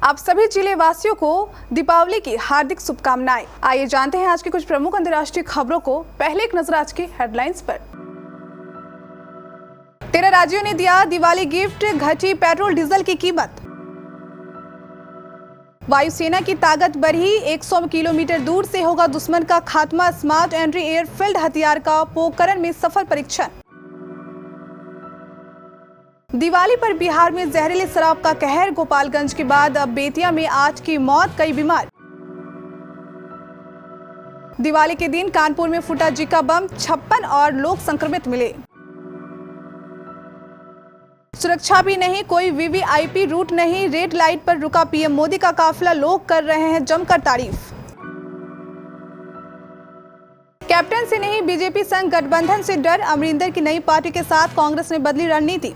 आप सभी जिले वासियों को दीपावली की हार्दिक शुभकामनाएं। आइए जानते हैं आज की कुछ प्रमुख अंतर्राष्ट्रीय खबरों को। पहले एक नजर आज की हेडलाइंस पर। 13 राज्यों ने दिया दिवाली गिफ्ट, घटी पेट्रोल डीजल की कीमत। वायुसेना की ताकत बढ़ी, 100 किलोमीटर दूर से होगा दुश्मन का खात्मा। स्मार्ट एंटी एयरफील्ड हथियार का पोखरण में सफल परीक्षण। दिवाली पर बिहार में जहरीली शराब का कहर, गोपालगंज के बाद अब बेतिया में 8 की मौत, कई बीमार। दिवाली के दिन कानपुर में फूटा जिका बम, 56 और लोग संक्रमित मिले। सुरक्षा भी नहीं, कोई वीवीआईपी रूट नहीं, रेड लाइट पर रुका पीएम मोदी का काफिला, लोग कर रहे हैं जमकर तारीफ। कैप्टन से नहीं बीजेपी संग गठबंधन से डर, अमरिंदर की नई पार्टी के साथ कांग्रेस ने बदली रणनीति।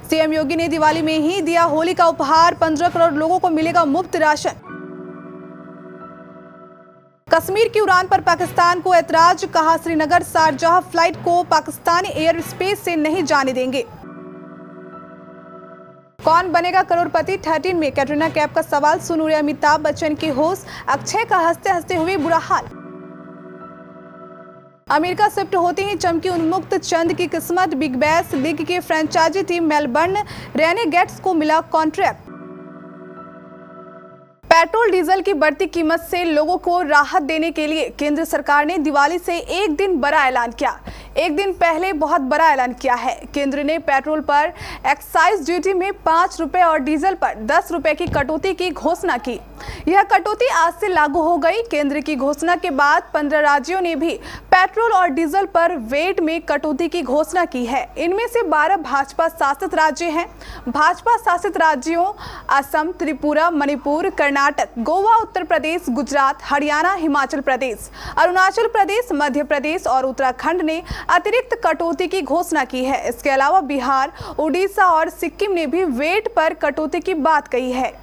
सीएम योगी ने दिवाली में ही दिया होली का उपहार, 15 करोड़ लोगों को मिलेगा मुफ्त राशन। कश्मीर की उड़ान पर पाकिस्तान को ऐतराज, कहा श्रीनगर शारजाह फ्लाइट को पाकिस्तानी एयर स्पेस से नहीं जाने देंगे। कौन बनेगा करोड़पति 13 में कैटरीना कैफ का सवाल, सुन उड़े अमिताभ बच्चन की होश, अक्षय का हंसते हंसते हुए बुरा हाल। अमेरिका शिफ्ट होती ही चमकी उन्मुक्त चंद की किस्मत, बिग बैश लीग के फ्रेंचाइजी टीम मेलबर्न रेनेगेट्स को मिला कॉन्ट्रैक्ट। पेट्रोल डीजल की बढ़ती कीमत से लोगों को राहत देने के लिए केंद्र सरकार ने दिवाली से एक दिन बड़ा ऐलान किया। एक दिन पहले बहुत बड़ा ऐलान किया है। केंद्र ने पेट्रोल पर एक्साइज ड्यूटी में 5 रुपए और डीजल पर 10 रुपए की कटौती की घोषणा की। यह कटौती आज से लागू हो गई। केंद्र की घोषणा के बाद 15 राज्यों ने भी पेट्रोल और डीजल पर वेट में कटौती की घोषणा की है। इनमें से 12 भाजपा शासित राज्य हैं। भाजपा शासित राज्यों असम, त्रिपुरा, मणिपुर, कर्नाटक, गोवा, उत्तर प्रदेश, गुजरात, हरियाणा, हिमाचल प्रदेश, अरुणाचल प्रदेश, मध्य प्रदेश और उत्तराखंड ने अतिरिक्त कटौती की घोषणा की है। इसके अलावा बिहार, उड़ीसा और सिक्किम ने भी वेट पर कटौती की बात कही है।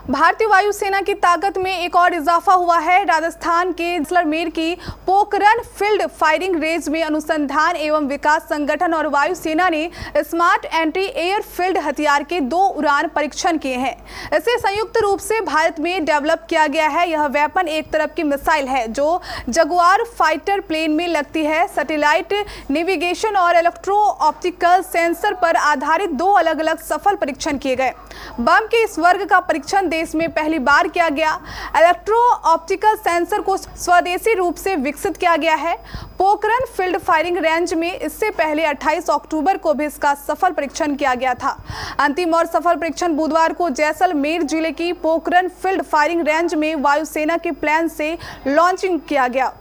भारतीय वायुसेना की ताकत में एक और इजाफा हुआ है। राजस्थान के जैसलमेर की पोखरण फील्ड फायरिंग रेंज में अनुसंधान एवं विकास संगठन और वायुसेना ने स्मार्ट एंटी एयरफील्ड हथियार के 2 उड़ान परीक्षण किए हैं। इसे संयुक्त रूप से भारत में डेवलप किया गया है। यह वेपन एक तरफ की मिसाइल है जो जगुआर फाइटर प्लेन में लगती है। सैटेलाइट नेविगेशन और इलेक्ट्रो ऑप्टिकल सेंसर पर आधारित 2 अलग अलग सफल परीक्षण किए गए। बम के इस वर्ग का परीक्षण देश में पहली बार किया गया। इलेक्ट्रो ऑप्टिकल सेंसर को स्वदेशी रूप से विकसित किया गया है। पोखरण फील्ड फायरिंग रेंज में इससे पहले 28 अक्टूबर को भी इसका सफल परीक्षण किया गया था। अंतिम और सफल परीक्षण बुधवार को जैसलमेर जिले की पोखरण फील्ड फायरिंग रेंज में वायुसेना के प्लान से लॉन्चिंग किया गया।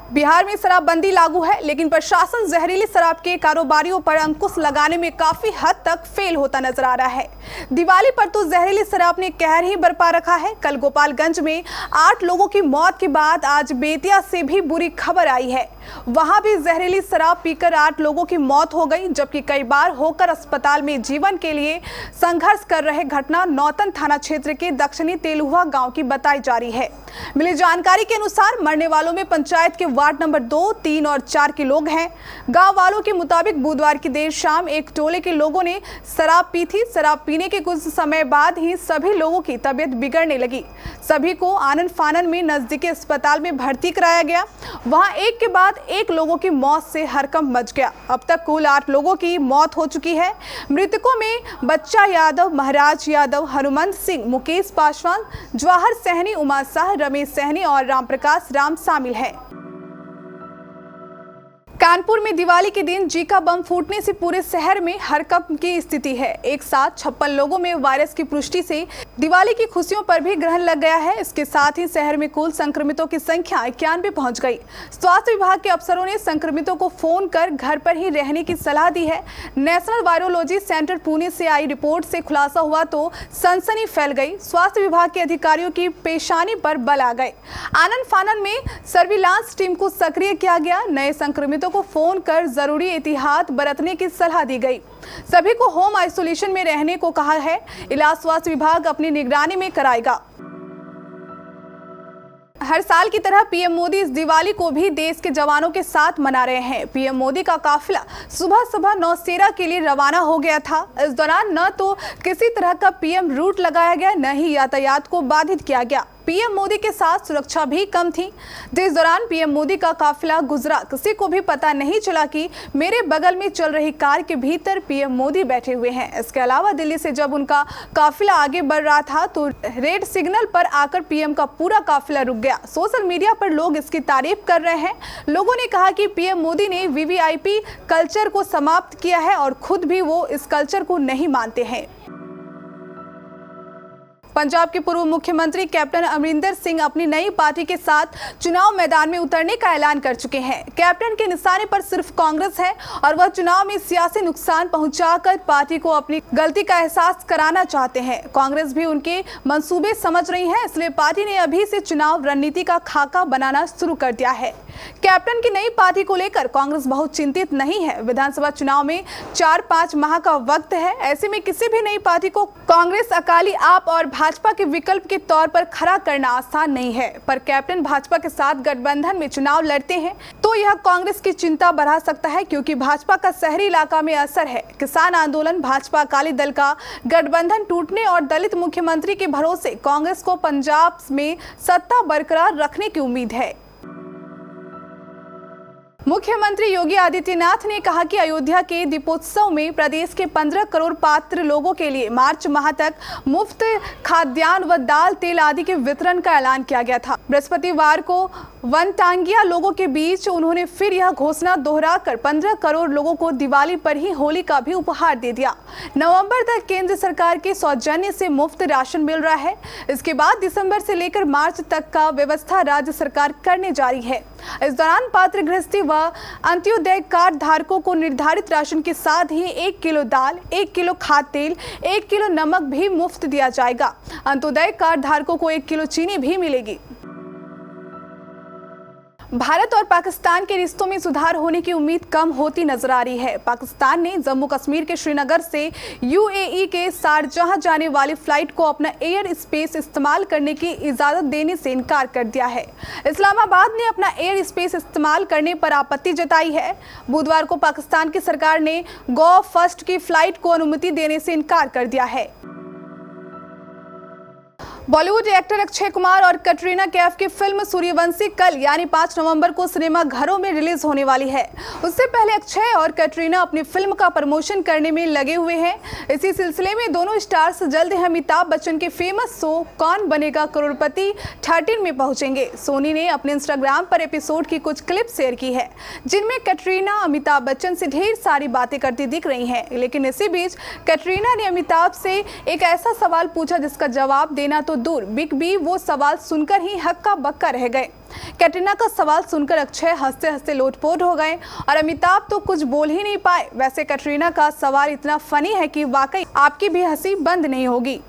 बिहार में शराबबंदी लागू है, लेकिन प्रशासन जहरीली शराब के कारोबारियों पर अंकुश लगाने में काफी हद तक फेल होता नजर आ रहा है। दिवाली पर तो जहरीली शराब ने कहर ही बरपा रखा है। कल गोपालगंज में 8 लोगों की मौत के बाद आज बेतिया से भी बुरी खबर आई है। वहां भी जहरीली शराब पीकर 8 लोगों की मौत हो गई, जबकि कई बार होकर अस्पताल में जीवन के लिए संघर्ष कर रहे घटना नौतन थाना क्षेत्र के दक्षिणी तेलुआ गांव की बताई जा रही है। मिली जानकारी के अनुसार मरने वालों में पंचायत के वार्ड नंबर 2, 3 और 4 के लोग हैं। गांव वालों के मुताबिक बुधवार की देर शाम एक टोले के लोगों ने शराब पी थी। शराब पीने के कुछ समय बाद ही सभी लोगों की तबीयत बिगड़ने लगी। सभी को आनन फानन में नजदीकी अस्पताल में भर्ती कराया गया। वहां एक के बाद एक लोगों की मौत से हड़कंप मच गया। अब तक कुल 8 लोगों की मौत हो चुकी है। मृतकों में बच्चा यादव, महाराज यादव, हनुमंत सिंह, मुकेश पासवान, जवाहर सहनी, उमा शाह, रमेश सहनी और रामप्रकाश राम शामिल है। कानपुर में दिवाली के दिन जिका बम फूटने से पूरे शहर में हड़कंप की स्थिति है। एक साथ 56 लोगों में वायरस की पुष्टि से दिवाली की खुशियों पर भी ग्रहण लग गया है। इसके साथ ही शहर में कुल संक्रमितों की संख्या 91 पहुंच गई। स्वास्थ्य विभाग के अफसरों ने संक्रमितों को फोन कर घर पर ही रहने की सलाह दी है। नेशनल वायरोलॉजी सेंटर पुणे से आई रिपोर्ट से खुलासा हुआ तो सनसनी फैल गई। स्वास्थ्य विभाग के अधिकारियों की पेशानी पर बल आ गए। आनन फानन में सर्विलांस टीम को सक्रिय किया गया। नए संक्रमितों को फोन कर जरूरी एहतियात बरतने की सलाह दी गई। सभी को होम आइसोलेशन में रहने को कहा है। इलाज स्वास्थ्य विभाग अपनी निगरानी में कराएगा। हर साल की तरह पीएम मोदी इस दिवाली को भी देश के जवानों के साथ मना रहे हैं। पीएम मोदी का काफिला सुबह सुबह नौसेरा के लिए रवाना हो गया था। इस दौरान न तो किसी तरह का पीएम रूट लगाया गया, न ही यातायात को बाधित किया गया। पीएम मोदी के साथ सुरक्षा भी कम थी। जिस दौरान पीएम मोदी का काफिला गुजरा, किसी को भी पता नहीं चला कि मेरे बगल में चल रही कार के भीतर पीएम मोदी बैठे हुए हैं। इसके अलावा दिल्ली से जब उनका काफिला आगे बढ़ रहा था तो रेड सिग्नल पर आकर पीएम का पूरा काफिला रुक गया। सोशल मीडिया पर लोग इसकी तारीफ कर रहे हैं। लोगों ने कहा कि पीएम मोदी ने वीवीआईपी कल्चर को समाप्त किया है और खुद भी वो इस कल्चर को नहीं मानते हैं। पंजाब के पूर्व मुख्यमंत्री कैप्टन अमरिंदर सिंह अपनी नई पार्टी के साथ चुनाव मैदान में उतरने का ऐलान कर चुके हैं। कैप्टन के निशाने पर सिर्फ कांग्रेस है और वह चुनाव में सियासी नुकसान पहुंचाकर पार्टी को अपनी गलती का एहसास कराना चाहते हैं। कांग्रेस भी उनके मंसूबे समझ रही है, इसलिए पार्टी ने अभी से चुनाव रणनीति का खाका बनाना शुरू कर दिया है। कैप्टन की नई पार्टी को लेकर कांग्रेस बहुत चिंतित नहीं है। विधानसभा चुनाव में 4-5 माह का वक्त है। ऐसे में किसी भी नई पार्टी को कांग्रेस, अकाली, आप और भाजपा के विकल्प के तौर पर खड़ा करना आसान नहीं है। पर कैप्टन भाजपा के साथ गठबंधन में चुनाव लड़ते हैं तो यह कांग्रेस की चिंता बढ़ा सकता है, क्योंकि भाजपा का शहरी इलाका में असर है। किसान आंदोलन, भाजपा अकाली दल का गठबंधन टूटने और दलित मुख्यमंत्री के भरोसे कांग्रेस को पंजाब में सत्ता बरकरार रखने की उम्मीद है। मुख्यमंत्री योगी आदित्यनाथ ने कहा कि अयोध्या के दीपोत्सव में प्रदेश के 15 करोड़ पात्र लोगों के लिए मार्च माह तक मुफ्त खाद्यान्न व दाल, तेल आदि के वितरण का ऐलान किया गया था। बृहस्पतिवार को वनटांगिया लोगों के बीच उन्होंने फिर यह घोषणा दोहराकर 15 करोड़ लोगों को दिवाली पर ही होली का भी उपहार दे दिया। नवंबर तक केंद्र सरकार के सौजन्य से मुफ्त राशन मिल रहा है। इसके बाद दिसंबर से लेकर मार्च तक का व्यवस्था राज्य सरकार करने जा रही है। इस दौरान पात्र गृहस्थी व अंत्योदय कार्ड धारकों को निर्धारित राशन के साथ ही 1 किलो दाल, 1 किलो खाद्य तेल, 1 किलो नमक भी मुफ्त दिया जाएगा। अंत्योदय कार्ड धारकों को 1 किलो चीनी भी मिलेगी। भारत और पाकिस्तान के रिश्तों में सुधार होने की उम्मीद कम होती नजर आ रही है। पाकिस्तान ने जम्मू कश्मीर के श्रीनगर से यूएई के शारजाह जाने वाली फ्लाइट को अपना एयर स्पेस इस्तेमाल करने की इजाजत देने से इनकार कर दिया है। इस्लामाबाद ने अपना एयर स्पेस इस्तेमाल करने पर आपत्ति जताई है। बुधवार को पाकिस्तान की सरकार ने गो फर्स्ट की फ्लाइट को अनुमति देने से इनकार कर दिया है। बॉलीवुड एक्टर अक्षय कुमार और कटरीना कैफ की फिल्म सूर्यवंशी कल यानी 5 नवंबर को सिनेमा घरों में रिलीज होने वाली है। उससे पहले अक्षय और कटरीना अपनी फिल्म का प्रमोशन करने में लगे हुए हैं। इसी सिलसिले में दोनों स्टार्स जल्द ही अमिताभ बच्चन के फेमस शो कौन बनेगा करोड़पति 13 में पहुंचेंगे। सोनी ने अपने इंस्टाग्राम पर एपिसोड की कुछ क्लिप शेयर की है, जिनमें कटरीना अमिताभ बच्चन से ढेर सारी बातें करती दिख रही हैं। लेकिन इसी बीच कटरीना ने अमिताभ से एक ऐसा सवाल पूछा जिसका जवाब देना तो दूर, बिग बी वो सवाल सुनकर ही हक्का बक्का रह गए। कैटरीना का सवाल सुनकर अक्षय हंसते हंसते लोटपोट हो गए और अमिताभ तो कुछ बोल ही नहीं पाए। वैसे कैटरीना का सवाल इतना फनी है कि वाकई आपकी भी हंसी बंद नहीं होगी।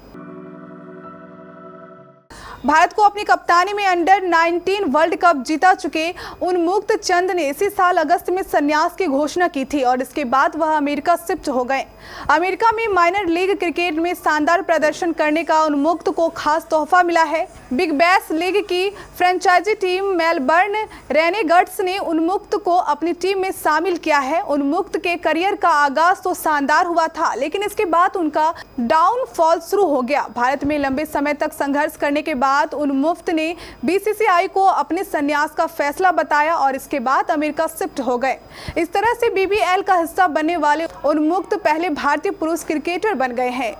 भारत को अपनी कप्तानी में अंडर-19 वर्ल्ड कप जीता चुके उन्मुक्त चंद ने इसी साल अगस्त में संन्यास की घोषणा की थी और इसके बाद वह अमेरिका शिफ्ट हो गए। अमेरिका में माइनर लीग क्रिकेट में शानदार प्रदर्शन करने का उन्मुक्त को खास तोहफा मिला है। बिग बैश लीग की फ्रेंचाइजी टीम मेलबर्न रेनेगेड्स ने उन्मुक्त को अपनी टीम में शामिल किया है। उन्मुक्त के करियर का आगाज तो शानदार हुआ था, लेकिन इसके बाद उनका डाउनफॉल शुरू हो गया। भारत में लंबे समय तक संघर्ष करने के बाद उन्मुक्त ने बीसीसीआई को अपने संन्यास का फैसला बताया और इसके बाद अमेरिका शिफ्ट हो गए। इस तरह से बीबीएल का हिस्सा बनने वाले उन्मुक्त पहले भारतीय पुरुष क्रिकेटर बन गए हैं।